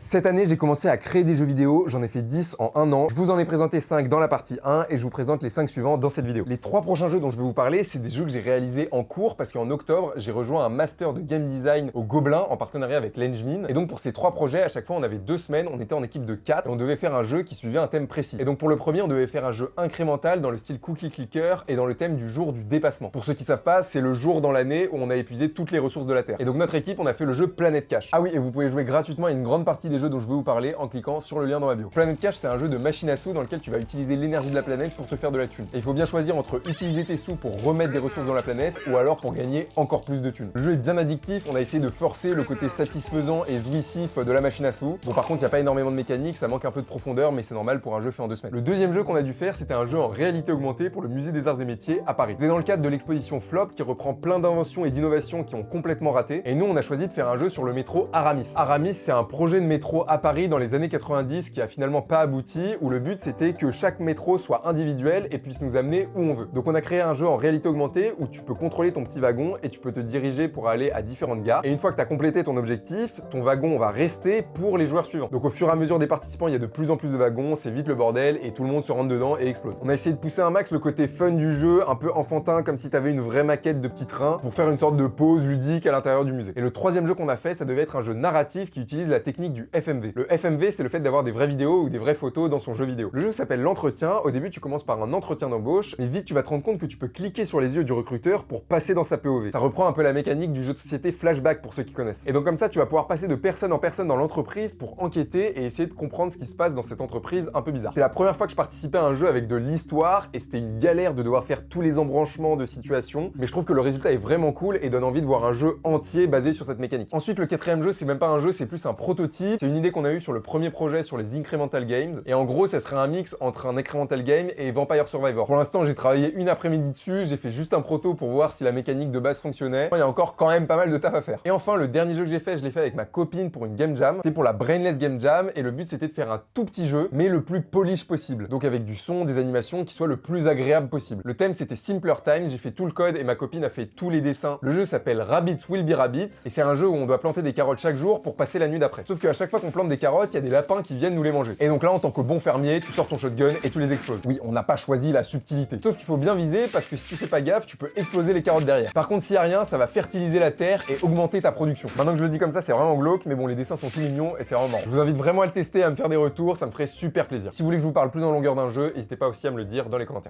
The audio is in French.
Cette année, j'ai commencé à créer des jeux vidéo, j'en ai fait 10 en un an. Je vous en ai présenté 5 dans la partie 1 et je vous présente les 5 suivants dans cette vidéo. Les 3 prochains jeux dont je vais vous parler, c'est des jeux que j'ai réalisés en cours parce qu'en octobre, j'ai rejoint un master de game design au Gobelin en partenariat avec l'Engmin. Et donc pour ces 3 projets, à chaque fois, on avait 2 semaines, on était en équipe de 4 et on devait faire un jeu qui suivait un thème précis. Et donc pour le premier, on devait faire un jeu incrémental dans le style cookie clicker et dans le thème du jour du dépassement. Pour ceux qui savent pas, c'est le jour dans l'année où on a épuisé toutes les ressources de la Terre. Et donc notre équipe, on a fait le jeu Planet Cash. Ah oui, et vous pouvez jouer gratuitement à une grande partie des jeux dont je vais vous parler en cliquant sur le lien dans ma bio. Planet Cash, c'est un jeu de machine à sous dans lequel tu vas utiliser l'énergie de la planète pour te faire de la thune. Et il faut bien choisir entre utiliser tes sous pour remettre des ressources dans la planète ou alors pour gagner encore plus de thunes. Le jeu est bien addictif, on a essayé de forcer le côté satisfaisant et jouissif de la machine à sous. Bon, par contre, il n'y a pas énormément de mécanique, ça manque un peu de profondeur, mais c'est normal pour un jeu fait en 2 semaines. Le deuxième jeu qu'on a dû faire, c'était un jeu en réalité augmentée pour le musée des arts et métiers à Paris. C'était dans le cadre de l'exposition Flop qui reprend plein d'inventions et d'innovations qui ont complètement raté. Et nous, on a choisi de faire un jeu sur le métro Aramis. Aramis, c'est un projet de métro à Paris dans les années 90 qui a finalement pas abouti, où le but c'était que chaque métro soit individuel et puisse nous amener où on veut. Donc on a créé un jeu en réalité augmentée où tu peux contrôler ton petit wagon et tu peux te diriger pour aller à différentes gares. Et une fois que tu as complété ton objectif, ton wagon va rester pour les joueurs suivants. Donc au fur et à mesure des participants, il y a de plus en plus de wagons, c'est vite le bordel et tout le monde se rentre dedans et explose. On a essayé de pousser un max le côté fun du jeu, un peu enfantin comme si tu avais une vraie maquette de petit train pour faire une sorte de pause ludique à l'intérieur du musée. Et le troisième jeu qu'on a fait, ça devait être un jeu narratif qui utilise la technique du FMV. Le FMV, c'est le fait d'avoir des vraies vidéos ou des vraies photos dans son jeu vidéo. Le jeu s'appelle l'entretien. Au début, tu commences par un entretien d'embauche, mais vite tu vas te rendre compte que tu peux cliquer sur les yeux du recruteur pour passer dans sa POV. Ça reprend un peu la mécanique du jeu de société Flashback pour ceux qui connaissent. Et donc comme ça, tu vas pouvoir passer de personne en personne dans l'entreprise pour enquêter et essayer de comprendre ce qui se passe dans cette entreprise un peu bizarre. C'est la première fois que je participais à un jeu avec de l'histoire et c'était une galère de devoir faire tous les embranchements de situations, mais je trouve que le résultat est vraiment cool et donne envie de voir un jeu entier basé sur cette mécanique. Ensuite, le quatrième jeu, c'est même pas un jeu, c'est plus un prototype. C'est une idée qu'on a eue sur le premier projet sur les incremental games. Et en gros, ça serait un mix entre un incremental game et Vampire Survivor. Pour l'instant, j'ai travaillé une après-midi dessus, j'ai fait juste un proto pour voir si la mécanique de base fonctionnait. Il y a encore quand même pas mal de taf à faire. Et enfin, le dernier jeu que j'ai fait, je l'ai fait avec ma copine pour une game jam. C'était pour la Brainless Game Jam et le but c'était de faire un tout petit jeu, mais le plus polish possible. Donc avec du son, des animations qui soient le plus agréable possible. Le thème c'était Simpler Times, j'ai fait tout le code et ma copine a fait tous les dessins. Le jeu s'appelle Rabbits Will Be Rabbits et c'est un jeu où on doit planter des carottes chaque jour pour passer la nuit d'après. Sauf qu'à chaque fois qu'on plante des carottes, il y a des lapins qui viennent nous les manger. Et donc là, en tant que bon fermier, tu sors ton shotgun et tu les exploses. Oui, on n'a pas choisi la subtilité. Sauf qu'il faut bien viser parce que si tu fais pas gaffe, tu peux exploser les carottes derrière. Par contre, s'il y a rien, ça va fertiliser la terre et augmenter ta production. Maintenant que je le dis comme ça, c'est vraiment glauque, mais bon, les dessins sont tout mignons et c'est vraiment marrant. Je vous invite vraiment à le tester, à me faire des retours, ça me ferait super plaisir. Si vous voulez que je vous parle plus en longueur d'un jeu, n'hésitez pas aussi à me le dire dans les commentaires.